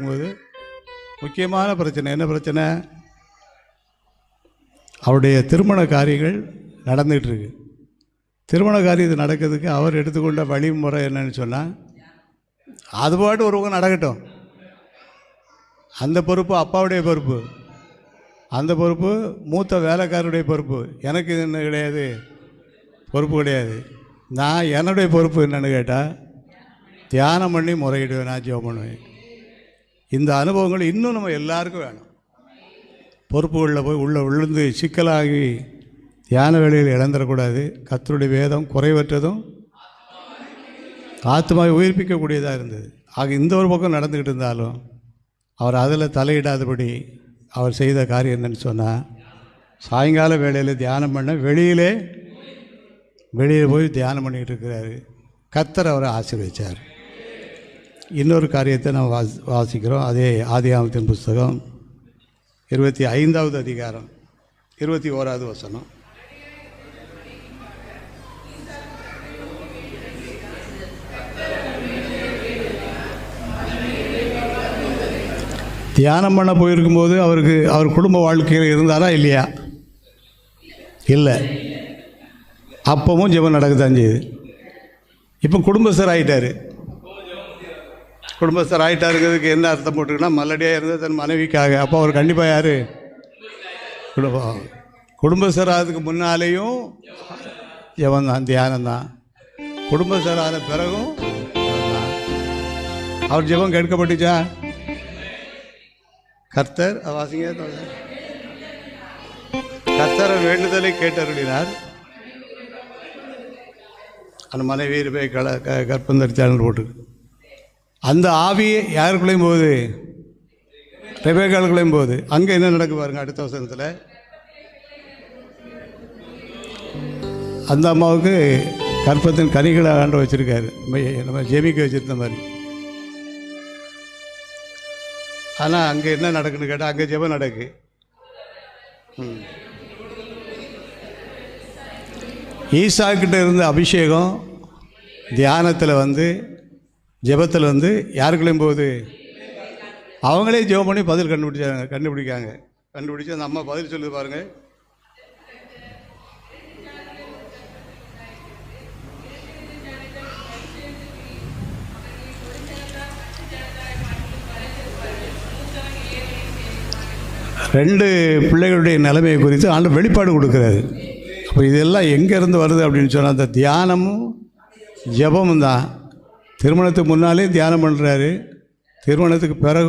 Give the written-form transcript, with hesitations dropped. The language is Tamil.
போது முக்கியமான பிரச்சனை என்ன பிரச்சனை? அவருடைய திருமண காரியங்கள் நடந்துகிட்ருக்கு. திருமண காரியத்தை நடக்கிறதுக்கு அவர் எடுத்துக்கொண்ட வழிமுறை என்னன்னு சொன்னால், அது பாட்டு ஒருவங்க நடக்கட்டும், அந்த பொறுப்பு அப்பாவுடைய பொறுப்பு, அந்த பொறுப்பு மூத்த வேலைக்காரருடைய பொறுப்பு. எனக்கு இது என்ன கிடையாது, பொறுப்பு கிடையாது. நான் என்னுடைய பொறுப்பு என்னென்னு கேட்டால், தியானம் பண்ணி முறையிடுவேன், நான் ஜெபம் பண்ணுவேன். இந்த அனுபவங்கள் இன்னும் நம்ம எல்லாருக்கும் வேணும். பொறுப்புகளில் போய் விழுந்து சிக்கலாகி தியான வேளையில் இழந்துடக்கூடாது. கர்த்தருடைய வேதம் குறைவற்றதும் ஆத்மாவை உயிர்ப்பிக்கக்கூடியதாக இருந்தது. ஆக இந்த ஒரு பக்கம் நடந்துக்கிட்டு இருந்தாலும் அவர் அதில் தலையிடாதபடி அவர் செய்த காரியம் என்னன்னு சொன்னால், சாயங்கால வேளையில் தியானம் பண்ண வெளியே போய் தியானம் பண்ணிக்கிட்டு இருக்கிறாரு. கர்த்தர் அவரை ஆசீர்வதிச்சார். இன்னொரு காரியத்தை நம்ம வாசிக்கிறோம். அதே ஆதியாகமத்தின் புஸ்தகம் 25வது அதிகாரம் 21வது வசனம். தியானம் பண்ண போயிருக்கும்போது அவர் குடும்ப வாழ்க்கையில் இருந்தாரா இல்லையா? இல்லை. அப்பவும் ஜெபம் நடக்கத்தான் செய்யுது. இப்போ குடும்பஸ்தர் ஆகிட்டார். குடும்பஸ்தர் ஆகிட்டாருங்கிறதுக்கு என்ன அர்த்தம் போட்டுருக்குன்னா, மல்லடியாக இருந்தது தன் மனைவிக்காக. அப்போ அவர் கண்டிப்பாக யார்? குடும்பஸ்தர் ஆகிறதுக்கு முன்னாலேயும் ஜெபம் தான், தியானம் தான். குடும்பஸ்தர் ஆன பிறகும் தான். அவர் ஜெபம் கேட்கப்பட்டுச்சா? கர்த்தர் வாசிங்க. கர்த்தர் வேண்டுதலை கேட்டருளினார். அந்த மனைவி போய் கற்பந்தரித்தாள் போட்டுருக்கு. அந்த ஆவி யாருக்குள்ளேயும் போகுது? ரெபேக்காளுக்குள்ளேயும் போகுது. அங்கே என்ன நடக்கு பாருங்க அடுத்த வசனத்தில். அந்த அம்மாவுக்கு கற்பத்தின் கனிகளை ஆண்டு வச்சுருக்காரு, நம்ம ஜெபிக்க வச்சுருந்த மாதிரி. ஆனால் அங்கே என்ன நடக்குன்னு கேட்டால், அங்கே ஜெபம் நடக்கு. ஈசாக்கிட்ட இருந்த அபிஷேகம் தியானத்தில் ஜெபத்தில் யாருக்குள்ளேயும் போகுது? அவங்களே ஜெபம் பண்ணி பதில் கண்டுபிடிக்காங்க. கண்டுபிடிச்சி அந்த அம்மா பதில் சொல்லுது பாருங்கள். ரெண்டு பிள்ளைகளுடைய நிலைமையை குறித்து ஆண்டு வெளிப்பாடு கொடுக்குறாரு. அப்போ இதெல்லாம் எங்கேருந்து வருது அப்படின்னு சொன்னால், அந்த தியானமும் ஜெபமும் தான். திருமணத்துக்கு முன்னாலே தியானம் பண்ணுறாரு, திருமணத்துக்கு பிறகு